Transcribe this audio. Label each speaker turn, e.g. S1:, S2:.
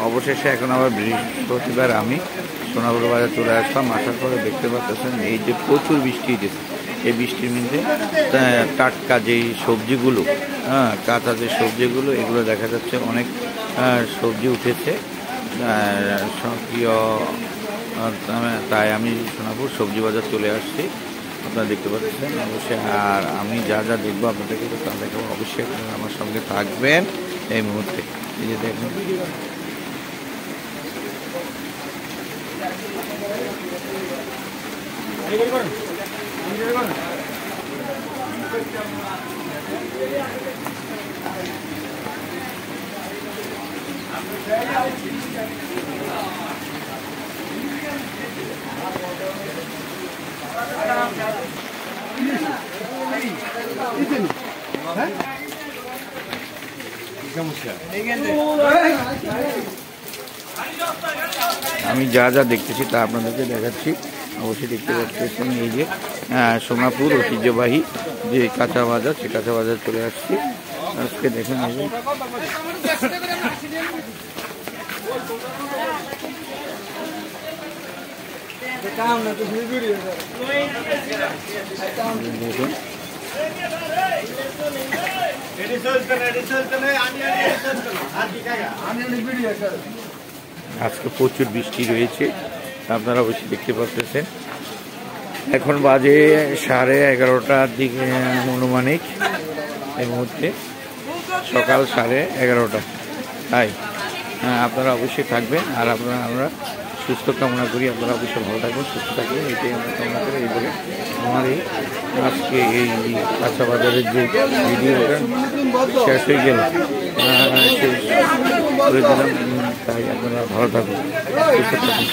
S1: অবশেষে এখন আবার বৃহস্পতিবার আমি সোনাপুর বাজার চলে আসলাম। আসার পরে দেখতে পাচ্ছেন এই যে প্রচুর বৃষ্টি হয়েছে। এই বৃষ্টির মধ্যে টাটকা যেই সবজিগুলো, কাঁচা যে সবজিগুলো, এগুলো দেখা যাচ্ছে অনেক সবজি উঠেছে সক্রিয়। তাই আমি সোনাপুর সবজি বাজার চলে আসছি, আপনারা দেখতে পাচ্ছেন অবশ্যই। আর আমি যা যা দেখবো আপনাদেরকে তা দেখাবো, অবশ্যই আপনারা আমার সঙ্গে থাকবেন এই মুহূর্তে। এই যে দেখুন আমি যা যা দেখতেছি তা আপনাদেরকে দেখাচ্ছি, অবশ্যই দেখতে পাচ্ছেন। এই যে সোনাপুর ঐতিহ্যবাহী যে কাঁচা বাজার, সে কাঁচা বাজার চলে আসছি আজকে। দেখুন এই যে দেখুন আজকে প্রচুর বৃষ্টি রয়েছে, আপনারা অবশ্যই দেখতে পাচ্ছেন। এখন বাজে 11:30টার দিকে অনুমানিক, এই মুহূর্তে সকাল 11:30। তাই আপনারা অবশ্যই থাকবেন। আর আমরা সুস্থ কামনা করি, আপনারা অবশ্যই ভালো থাকবেন, সুস্থ থাকবেন, এটাই আমরা কামনা করি। এই বলে আমার এই আজকে এই কাঁচা বাজারের যে ভিডিওটা শেষ হয়ে গেল, শেষ করে দিলাম। তাই আপনারা ভালো থাকুন, সুস্থ থাকুন।